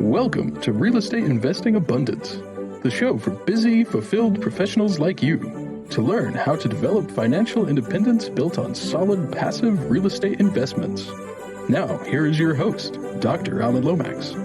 Welcome to Real Estate Investing Abundance, the show for busy, fulfilled professionals like you to learn how to develop financial independence built on solid, passive real estate investments. Now, here is your host, Dr. Alan Lomax.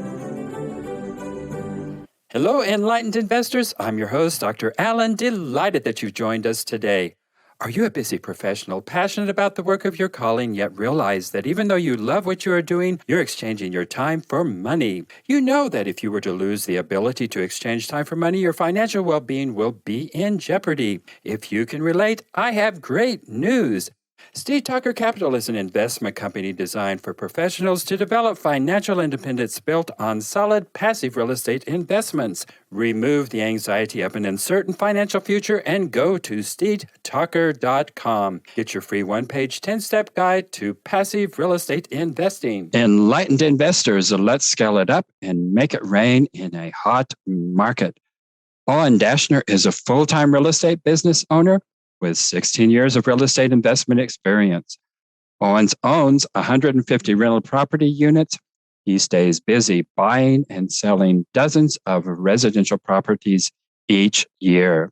Hello, enlightened investors. I'm your host, Dr. Alan. Delighted that you've joined us today. Are you a busy professional, passionate about the work of your calling, yet realize that even though you love what you are doing, you're exchanging your time for money? You know that if you were to lose the ability to exchange time for money, your financial well-being will be in jeopardy. If you can relate, I have great news. Steve Tucker Capital is an investment company designed for professionals to develop financial independence built on solid, passive real estate investments. Remove the anxiety of an uncertain financial future and go to stevetucker.com. Get your free one-page 10-step guide to passive real estate investing. Enlightened investors, let's scale it up and make it rain in a hot market. Owen Dashner is a full-time real estate business owner with 16 years of real estate investment experience. Owens owns 150 rental property units. He stays busy buying and selling dozens of residential properties each year.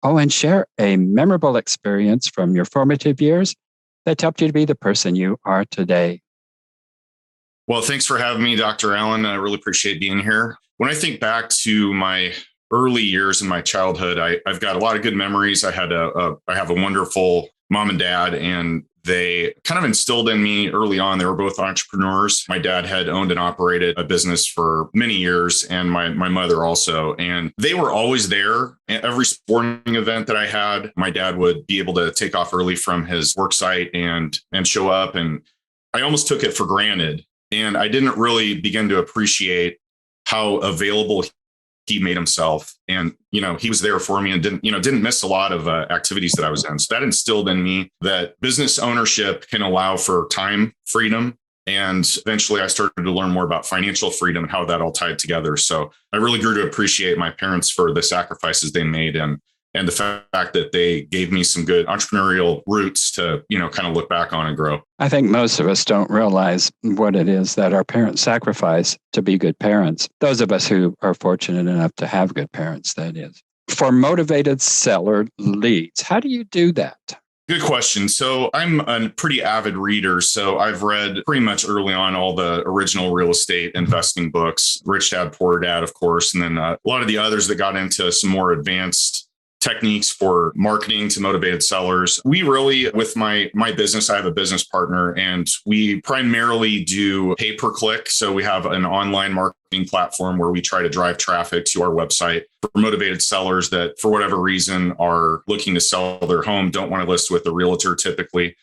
Owen, share a memorable experience from your formative years that helped you to be the person you are today. Well, thanks for having me, Dr. Allen. I really appreciate being here. When I think back to my early years in my childhood, I've got a lot of good memories. I have a wonderful mom and dad, and they kind of instilled in me early on. They were both entrepreneurs. My dad had owned and operated a business for many years, and my mother also. And they were always there at every sporting event that I had. My dad would be able to take off early from his work site and show up. And I almost took it for granted. And I didn't really begin to appreciate how available he made himself, and he was there for me, and didn't miss a lot of activities that I was in. So that instilled in me that business ownership can allow for time freedom, and eventually I started to learn more about financial freedom and how that all tied together. So I really grew to appreciate my parents for the sacrifices they made, and the fact that they gave me some good entrepreneurial roots to kind of look back on and grow. I think most of us don't realize what it is that our parents sacrifice to be good parents. Those of us who are fortunate enough to have good parents, that is. For motivated seller leads, how do you do that? Good question. So I'm a pretty avid reader. So I've read pretty much early on all the original real estate investing books, Rich Dad, Poor Dad, of course, and then a lot of the others that got into some more advanced techniques for marketing to motivated sellers. We really, with my business, I have a business partner, and we primarily do pay-per-click. So we have an online marketing platform where we try to drive traffic to our website for motivated sellers that, for whatever reason, are looking to sell their home, don't want to list with a realtor typically,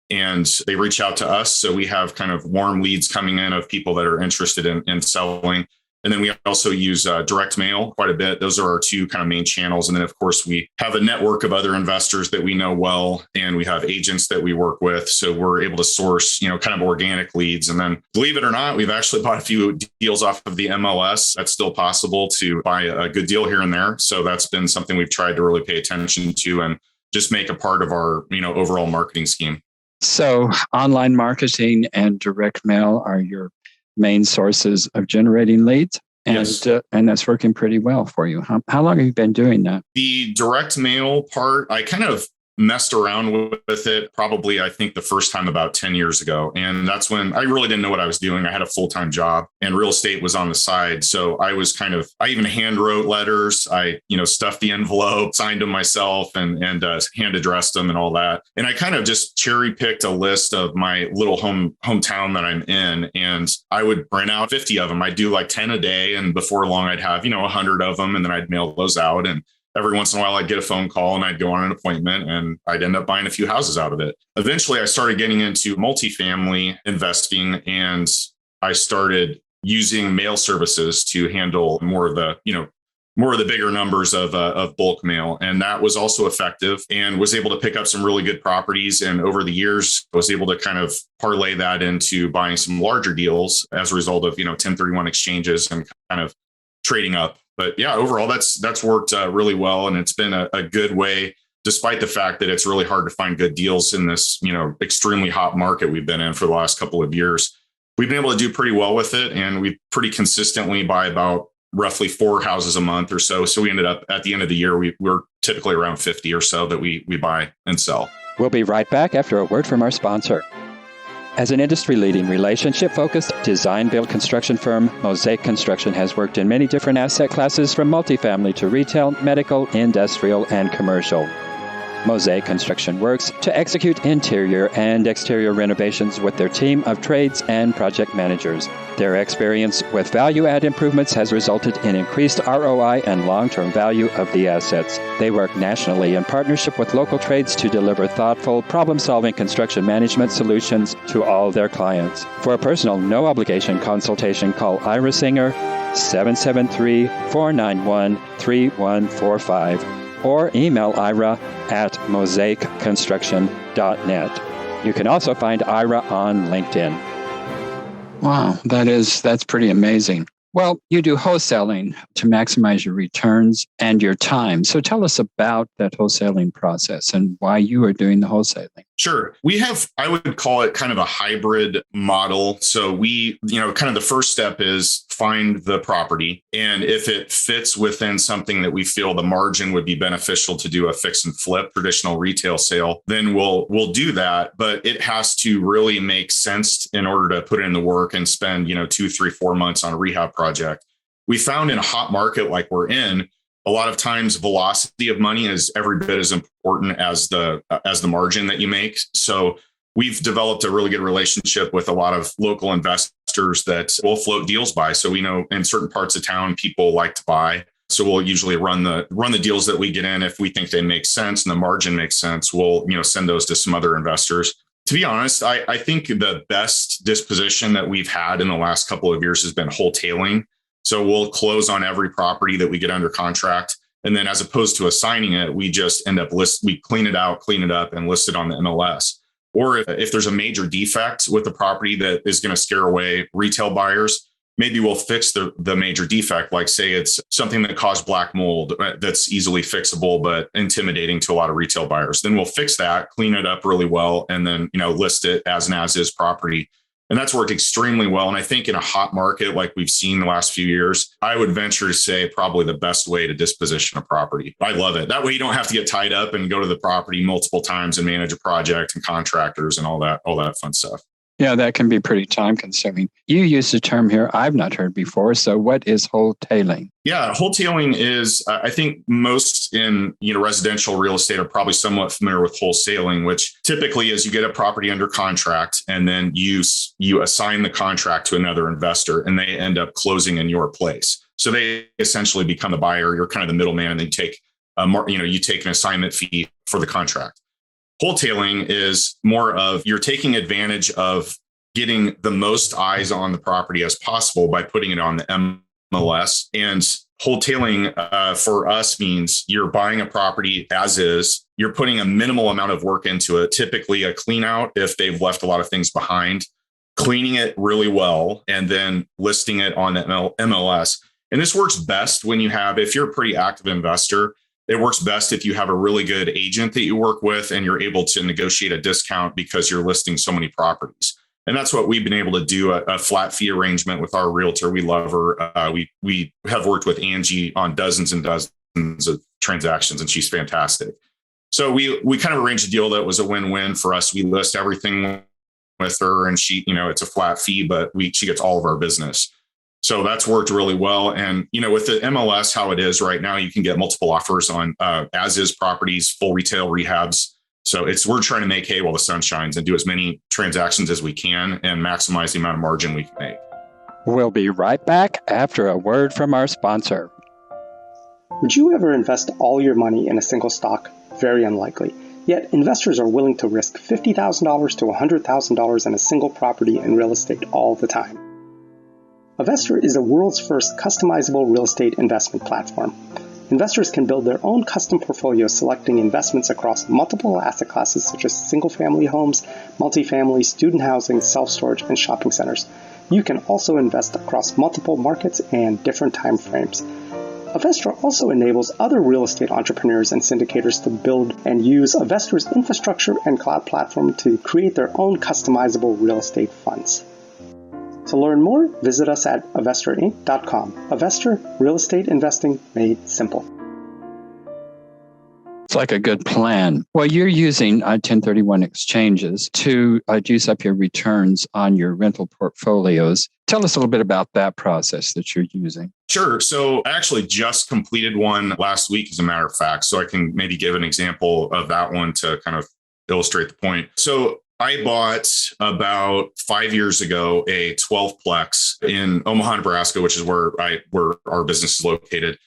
and they reach out to us. So we have kind of warm leads coming in of people that are interested in selling. And then we also use direct mail quite a bit. Those are our two kind of main channels. And then, of course, we have a network of other investors that we know well, and we have agents that we work with. So we're able to source, kind of organic leads. And then, believe it or not, we've actually bought a few deals off of the MLS. That's still possible to buy a good deal here and there. So that's been something we've tried to really pay attention to and just make a part of our, overall marketing scheme. So online marketing and direct mail are your main sources of generating leads, and Yes. And that's working pretty well for you. How long have you been doing that? The direct mail part, I kind of messed around with it probably, I think, the first time about 10 years ago. And that's when I really didn't know what I was doing. I had a full-time job and real estate was on the side. So I even hand wrote letters. I, stuffed the envelope, signed them myself, and hand addressed them and all that. And I kind of just cherry picked a list of my little hometown that I'm in. And I would print out 50 of them. I'd do like 10 a day. And before long, I'd have, 100 of them. And then I'd mail those out. And every once in a while, I'd get a phone call and I'd go on an appointment and I'd end up buying a few houses out of it. Eventually, I started getting into multifamily investing, and I started using mail services to handle more of the bigger numbers of bulk mail. And that was also effective, and was able to pick up some really good properties. And over the years, I was able to kind of parlay that into buying some larger deals as a result of, 1031 exchanges and kind of trading up. But yeah, overall, that's worked really well. And it's been a good way, despite the fact that it's really hard to find good deals in this, extremely hot market we've been in for the last couple of years. we've been able to do pretty well with it. And we pretty consistently buy about roughly 4 houses a month or so. So we ended up at the end of the year, we're typically around 50 or so that we buy and sell. We'll be right back after a word from our sponsor. As an industry-leading, relationship-focused, design-build construction firm, Mosaic Construction has worked in many different asset classes from multifamily to retail, medical, industrial, and commercial. Mosaic Construction works to execute interior and exterior renovations with their team of trades and project managers. Their experience with value-add improvements has resulted in increased ROI and long-term value of the assets. They work nationally in partnership with local trades to deliver thoughtful, problem-solving construction management solutions to all their clients. For a personal, no-obligation consultation, call Ira Singer, 773-491-3145. or email Ira at mosaicconstruction.net. You can also find Ira on LinkedIn. Wow, that's pretty amazing. Well, you do wholesaling to maximize your returns and your time. So tell us about that wholesaling process and why you are doing the wholesaling. Sure. We have, I would call it kind of a hybrid model. So we, kind of the first step is find the property. And if it fits within something that we feel the margin would be beneficial to do a fix and flip traditional retail sale, then we'll do that. But it has to really make sense in order to put in the work and spend, 2, 3, 4 months on a rehab project. We found in a hot market like we're in, a lot of times velocity of money is every bit as important as the margin that you make. So we've developed a really good relationship with a lot of local investors that will float deals by. So we know in certain parts of town, people like to buy. So we'll usually run the deals that we get in. If we think they make sense and the margin makes sense, we'll, send those to some other investors. To be honest, I think the best disposition that we've had in the last couple of years has been wholetailing. So we'll close on every property that we get under contract. And then as opposed to assigning it, we just end up we clean it up and list it on the MLS. Or if there's a major defect with the property that is going to scare away retail buyers, maybe we'll fix the major defect. Like say it's something that caused black mold that's easily fixable, but intimidating to a lot of retail buyers. Then we'll fix that, clean it up really well, and then, list it as an as-is property. And that's worked extremely well. And I think in a hot market like we've seen the last few years, I would venture to say probably the best way to disposition a property. I love it. That way you don't have to get tied up and go to the property multiple times and manage a project and contractors and all that fun stuff. Yeah, that can be pretty time consuming. You used a term here I've not heard before. So what is wholetailing? Yeah, wholetailing is, I think most in residential real estate are probably somewhat familiar with wholesaling, which typically is you get a property under contract and then you assign the contract to another investor and they end up closing in your place. So they essentially become the buyer. You're kind of the middleman, and then you take an assignment fee for the contract. Wholetailing is more of you're taking advantage of getting the most eyes on the property as possible by putting it on the MLS. And wholetailing for us means you're buying a property as is. You're putting a minimal amount of work into it, typically a clean out if they've left a lot of things behind, cleaning it really well, and then listing it on the MLS. And this works best if you're a pretty active investor. It works best if you have a really good agent that you work with and you're able to negotiate a discount because you're listing so many properties. And that's what we've been able to do, a flat fee arrangement with our realtor. We love her. We have worked with Angie on dozens and dozens of transactions, and she's fantastic. So we kind of arranged a deal that was a win-win for us. We list everything with her, and she, it's a flat fee, but she gets all of our business. So that's worked really well. And, with the MLS, how it is right now, you can get multiple offers on as-is properties, full retail rehabs. So we're trying to make hay while the sun shines and do as many transactions as we can and maximize the amount of margin we can make. We'll be right back after a word from our sponsor. Would you ever invest all your money in a single stock? Very unlikely. Yet investors are willing to risk $50,000 to $100,000 in a single property in real estate all the time. Avestor is the world's first customizable real estate investment platform. Investors can build their own custom portfolio selecting investments across multiple asset classes such as single-family homes, multifamily, student housing, self-storage, and shopping centers. You can also invest across multiple markets and different time frames. Avestor also enables other real estate entrepreneurs and syndicators to build and use Avestor's infrastructure and cloud platform to create their own customizable real estate funds. To learn more, visit us at avestorinc.com. Avestor, real estate investing made simple. It's like a good plan. Well, you're using 1031 exchanges to juice up your returns on your rental portfolios. Tell us a little bit about that process that you're using. Sure. So I actually just completed one last week, as a matter of fact. So I can maybe give an example of that one to kind of illustrate the point. So I bought about 5 years ago a 12-plex in Omaha, Nebraska, which is where our business is located.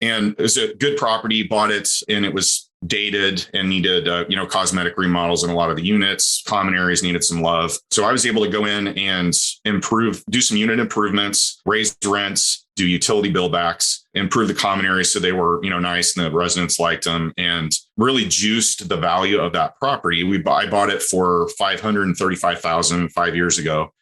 And it was a good property, bought it, and it was dated and needed, cosmetic remodels in a lot of the units. Common areas needed some love. So I was able to go in and do some unit improvements, raise rents, do utility bill backs, improve the common areas so they were, nice and the residents liked them, and really juiced the value of that property. I bought it for $535,000 5 years ago.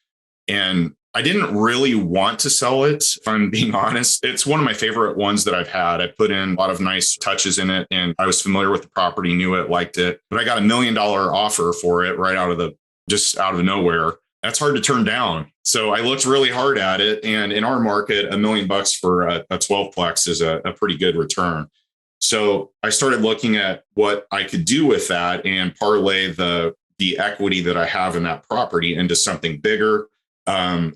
And I didn't really want to sell it, if I'm being honest. It's one of my favorite ones that I've had. I put in a lot of nice touches in it, and I was familiar with the property, knew it, liked it. But I got $1 million offer for it right out of nowhere. That's hard to turn down. So I looked really hard at it. And in our market, $1 million for a 12-plex is a pretty good return. So I started looking at what I could do with that and parlay the equity that I have in that property into something bigger.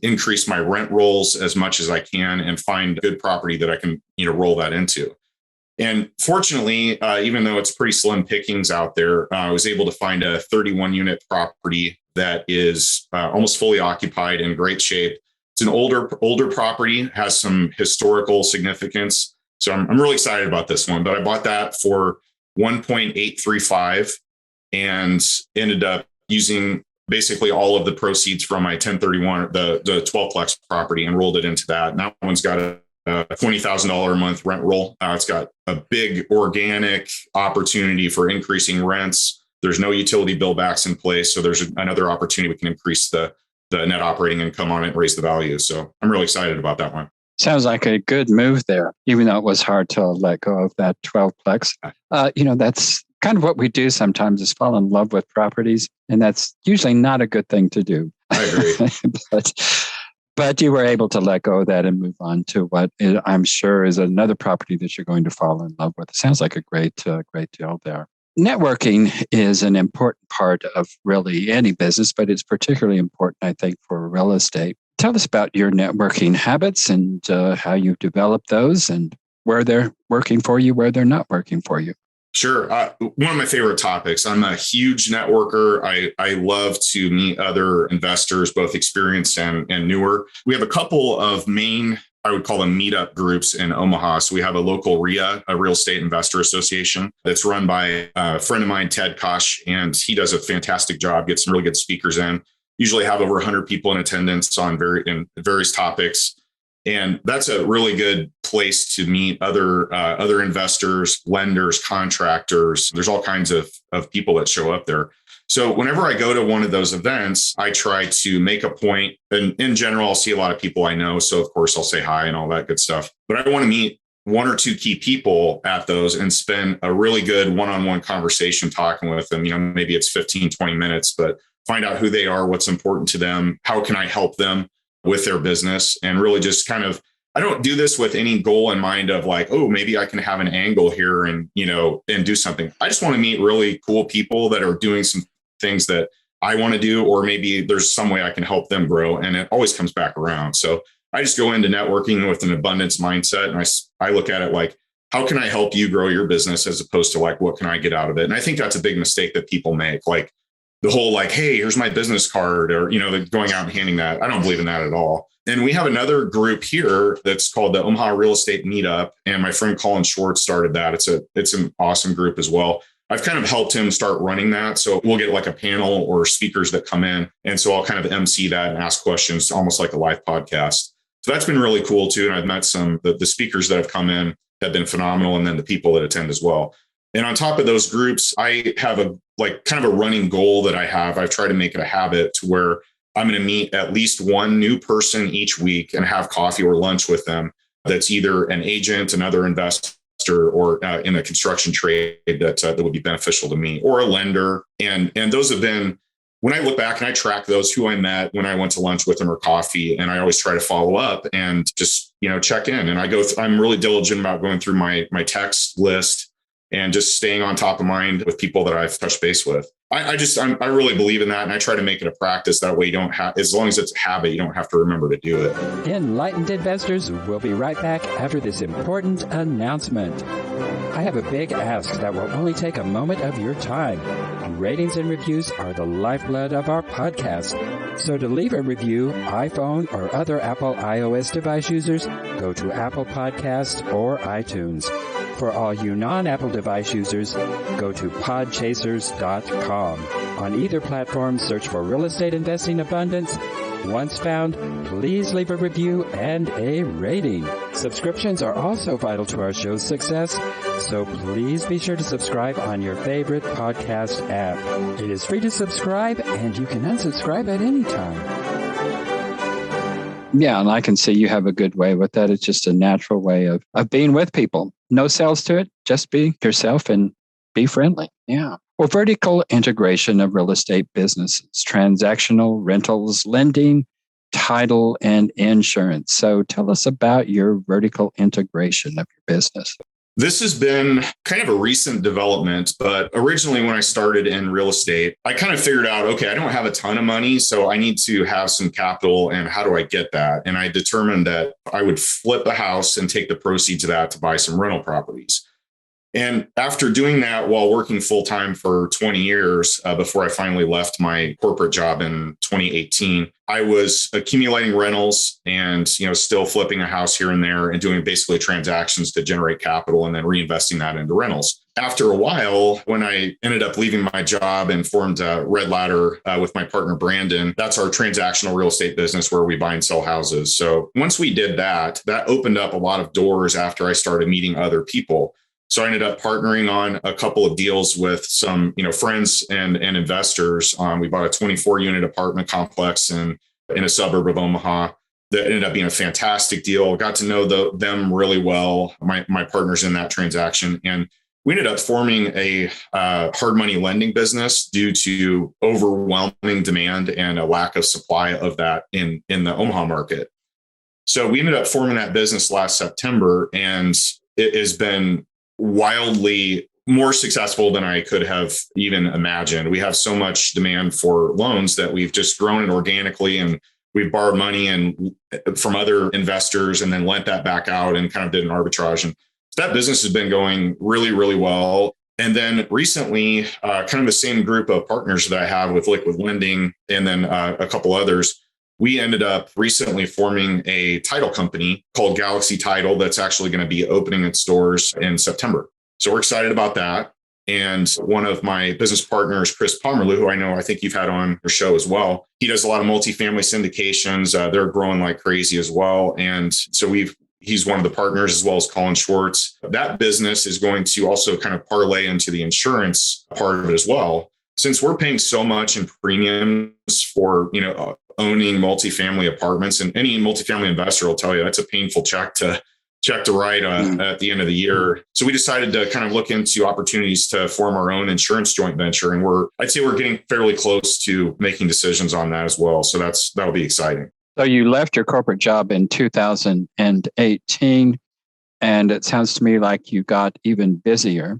Increase my rent rolls as much as I can and find good property that I can, roll that into. And fortunately, even though it's pretty slim pickings out there, I was able to find a 31 unit property that is almost fully occupied, in great shape. It's an older property, has some historical significance. So I'm really excited about this one, but I bought that for 1.835 and ended up using basically all of the proceeds from my 1031, the 12-plex property, and rolled it into that. And that one's got a $20,000 a month rent roll. It's got a big organic opportunity for increasing rents. There's no utility bill backs in place. So there's another opportunity we can increase the net operating income on it and raise the value. So I'm really excited about that one. Sounds like a good move there, even though it was hard to let go of that 12-plex. That's kind of what we do sometimes, is fall in love with properties. And that's usually not a good thing to do. I agree. But you were able to let go of that and move on to what I'm sure is another property that you're going to fall in love with. It sounds like a great deal there. Networking is an important part of really any business, but it's particularly important, I think, for real estate. Tell us about your networking habits and how you've developed those, and where they're working for you, where they're not working for you. Sure. One of my favorite topics. I'm a huge networker. I love to meet other investors, both experienced and newer. We have a couple of main, I would call them meetup groups in Omaha. So we have a local REIA, a Real Estate Investor Association, that's run by a friend of mine, Ted Kosh, and he does a fantastic job, gets some really good speakers in. Usually have over 100 people in attendance on various topics. And that's a really good place to meet other investors, lenders, contractors. There's all kinds of people that show up there. So whenever I go to one of those events, I try to make a point. And in general, I'll see a lot of people I know. So of course, I'll say hi and all that good stuff. But I want to meet one or two key people at those and spend a really good one-on-one conversation talking with them. Maybe it's 15, 20 minutes, but find out who they are, what's important to them, how can I help them with their business, and really just kind of, I don't do this with any goal in mind of like, oh, maybe I can have an angle here and do something. I just want to meet really cool people that are doing some things that I want to do, or maybe there's some way I can help them grow. And it always comes back around. So I just go into networking with an abundance mindset. And I look at it like, how can I help you grow your business, as opposed to like, what can I get out of it? And I think that's a big mistake that people make. Like, the whole like, hey, here's my business card, or, going out and handing that. I don't believe in that at all. And we have another group here that's called the Omaha Real Estate Meetup. And my friend Colin Schwartz started that. It's an awesome group as well. I've kind of helped him start running that. So we'll get like a panel or speakers that come in. And so I'll kind of MC that and ask questions, almost like a live podcast. So that's been really cool too. And I've met the speakers that have come in have been phenomenal. And then the people that attend as well. And on top of those groups, I have kind of a running goal that I've tried to make it a habit to where I'm going to meet at least one new person each week and have coffee or lunch with them. That's either an agent, another investor, or in a construction trade that would be beneficial to me, or a lender. And those have been when I look back and I track those who I met when I went to lunch with them or coffee, and I always try to follow up and just, check in. And I'm really diligent about going through my text list and just staying on top of mind with people that I've touched base with. I really believe in that. And I try to make it a practice. That way you don't have, as long as it's a habit, you don't have to remember to do it. Enlightened investors, we'll be right back after this important announcement. I have a big ask that will only take a moment of your time. Ratings and reviews are the lifeblood of our podcast. So to leave a review, iPhone or other Apple iOS device users, go to Apple Podcasts or iTunes. For all you non-Apple device users, go to podchasers.com. On either platform, search for Real Estate Investing Abundance. Once found, please leave a review and a rating. Subscriptions are also vital to our show's success, so please be sure to subscribe on your favorite podcast app. It is free to subscribe, and you can unsubscribe at any time. Yeah, and I can see you have a good way with that. It's just a natural way of being with people. No sales to it. Just be yourself and be friendly. Yeah. Well, vertical integration of real estate businesses, transactional, rentals, lending, title, and insurance. So tell us about your vertical integration of your business. This has been kind of a recent development, but originally when I started in real estate, I kind of figured out, okay, I don't have a ton of money, so I need to have some capital, and how do I get that? And I determined that I would flip a house and take the proceeds of that to buy some rental properties. And after doing that while working full-time for 20 years, before I finally left my corporate job in 2018, I was accumulating rentals and, still flipping a house here and there and doing basically transactions to generate capital and then reinvesting that into rentals. After a while, when I ended up leaving my job and formed Red Ladder with my partner, Brandon, that's our transactional real estate business where we buy and sell houses. So once we did that, that opened up a lot of doors after I started meeting other people. So I ended up partnering on a couple of deals with some, friends and investors. We bought a 24-unit apartment complex in a suburb of Omaha that ended up being a fantastic deal. Got to know them really well, my partners in that transaction. And we ended up forming a hard money lending business due to overwhelming demand and a lack of supply of that in the Omaha market. So we ended up forming that business last September, and it has been wildly more successful than I could have even imagined. We have so much demand for loans that we've just grown it organically, and we've borrowed money and from other investors and then lent that back out and kind of did an arbitrage. And that business has been going really, really well. And then recently, kind of the same group of partners that I have with Liquid Lending and then a couple others, we ended up recently forming a title company called Galaxy Title that's actually going to be opening its doors in September. So we're excited about that. And one of my business partners, Chris Pomerlew, who I think you've had on your show as well, he does a lot of multifamily syndications. They're growing like crazy as well. And so he's one of the partners, as well as Colin Schwartz. That business is going to also kind of parlay into the insurance part of it as well. Since we're paying so much in premiums for, owning multifamily apartments, and any multifamily investor will tell you that's a painful check to write at the end of the year. So we decided to kind of look into opportunities to form our own insurance joint venture. And I'd say we're getting fairly close to making decisions on that as well. So that'll be exciting. So you left your corporate job in 2018, and it sounds to me like you got even busier.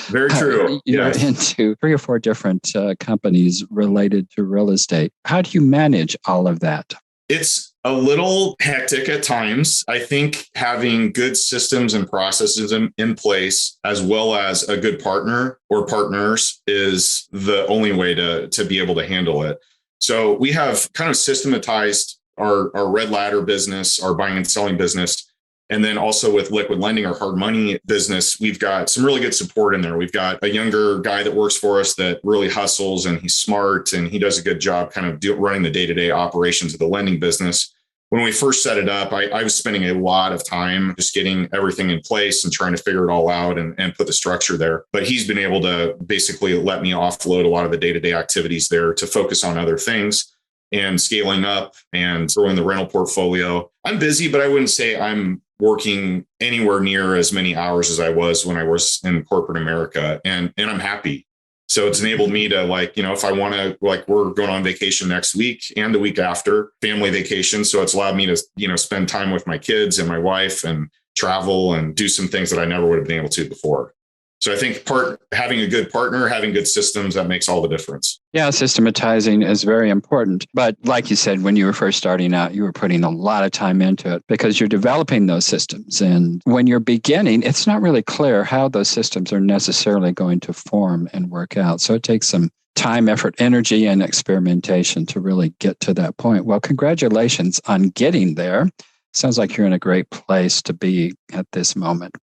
Very true. You're into 3 or 4 different companies related to real estate. How do you manage all of that? It's a little hectic at times. I think having good systems and processes in place, as well as a good partner or partners, is the only way to be able to handle it. So we have kind of systematized our Red Ladder business, our buying and selling business. And then also with Liquid Lending, our hard money business, we've got some really good support in there. We've got a younger guy that works for us that really hustles, and he's smart, and he does a good job kind of running the day-to-day operations of the lending business. When we first set it up, I was spending a lot of time just getting everything in place and trying to figure it all out and put the structure there. But he's been able to basically let me offload a lot of the day-to-day activities there to focus on other things and scaling up and growing the rental portfolio. I'm busy, but I wouldn't say I'm working anywhere near as many hours as I was when I was in corporate America. And I'm happy. So it's enabled me to if I want to, we're going on vacation next week and the week after, family vacation. So it's allowed me to, spend time with my kids and my wife and travel and do some things that I never would have been able to before. So I think having a good partner, having good systems, that makes all the difference. Yeah, systematizing is very important. But like you said, when you were first starting out, you were putting a lot of time into it because you're developing those systems. And when you're beginning, it's not really clear how those systems are necessarily going to form and work out. So it takes some time, effort, energy, and experimentation to really get to that point. Well, congratulations on getting there. Sounds like you're in a great place to be at this moment.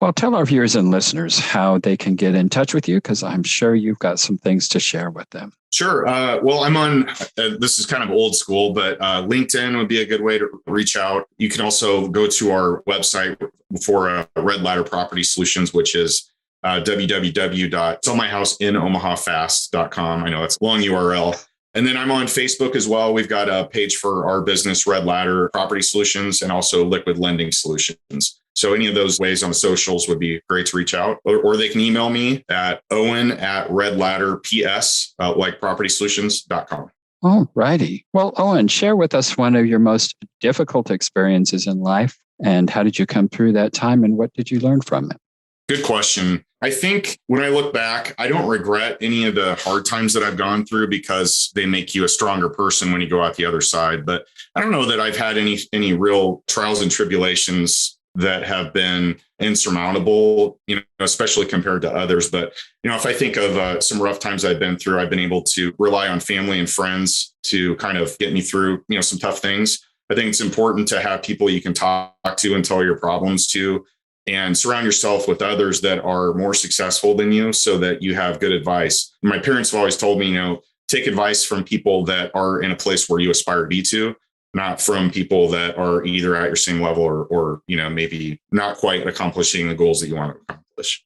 Well, tell our viewers and listeners how they can get in touch with you, because I'm sure you've got some things to share with them. Sure. Well, I'm on, this is kind of old school, but LinkedIn would be a good way to reach out. You can also go to our website for Red Ladder Property Solutions, which is www.sellmyhouseinomahafast.com. I know that's a long URL. And then I'm on Facebook as well. We've got a page for our business, Red Ladder Property Solutions, and also Liquid Lending Solutions. So any of those ways on the socials would be great to reach out, or they can email me at owen@redladderps, propertysolutions.com. All righty. Well, Owen, share with us one of your most difficult experiences in life, and how did you come through that time, and what did you learn from it? Good question. I think when I look back, I don't regret any of the hard times that I've gone through because they make you a stronger person when you go out the other side. But I don't know that I've had any real trials and tribulations that have been insurmountable, especially compared to others. But, if I think of some rough times I've been through, I've been able to rely on family and friends to kind of get me through, some tough things. I think it's important to have people you can talk to and tell your problems to, and surround yourself with others that are more successful than you so that you have good advice. My parents have always told me, take advice from people that are in a place where you aspire to be to, not from people that are either at your same level or maybe not quite accomplishing the goals that you want to accomplish.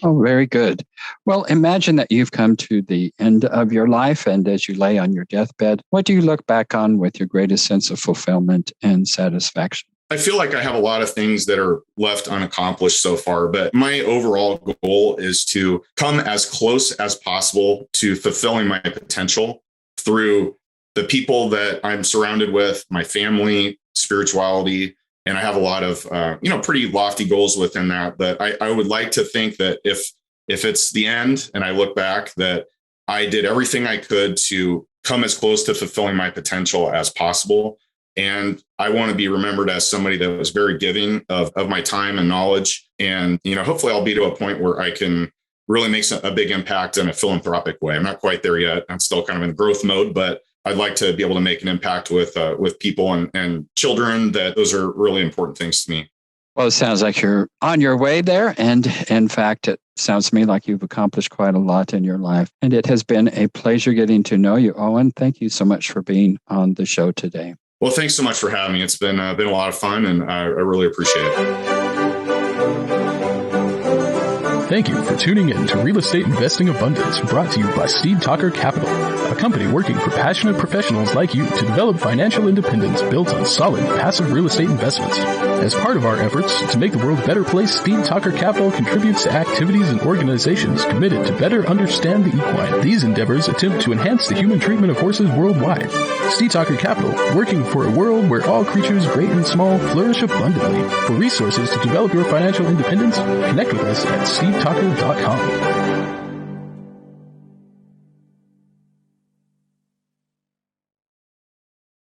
Oh, very good. Well, imagine that you've come to the end of your life, and as you lay on your deathbed, what do you look back on with your greatest sense of fulfillment and satisfaction? I feel like I have a lot of things that are left unaccomplished so far, but my overall goal is to come as close as possible to fulfilling my potential through the people that I'm surrounded with, my family, spirituality, and I have a lot of, pretty lofty goals within that. But I would like to think that if it's the end and I look back, that I did everything I could to come as close to fulfilling my potential as possible. And I want to be remembered as somebody that was very giving of my time and knowledge. And, hopefully I'll be to a point where I can really make a big impact in a philanthropic way. I'm not quite there yet. I'm still kind of in growth mode, but I'd like to be able to make an impact with people and children. That those are really important things to me. Well, it sounds like you're on your way there. And in fact, it sounds to me like you've accomplished quite a lot in your life. And it has been a pleasure getting to know you, Owen. Thank you so much for being on the show today. Well, thanks so much for having me. It's been a lot of fun, and I really appreciate it. Thank you for tuning in to Real Estate Investing Abundance, brought to you by Steed Talker Capital, a company working for passionate professionals like you to develop financial independence built on solid, passive real estate investments. As part of our efforts to make the world a better place, Steed Talker Capital contributes to activities and organizations committed to better understand the equine. These endeavors attempt to enhance the human treatment of horses worldwide. Steed Talker Capital, working for a world where all creatures, great and small, flourish abundantly. For resources to develop your financial independence, connect with us at steedtalker.com.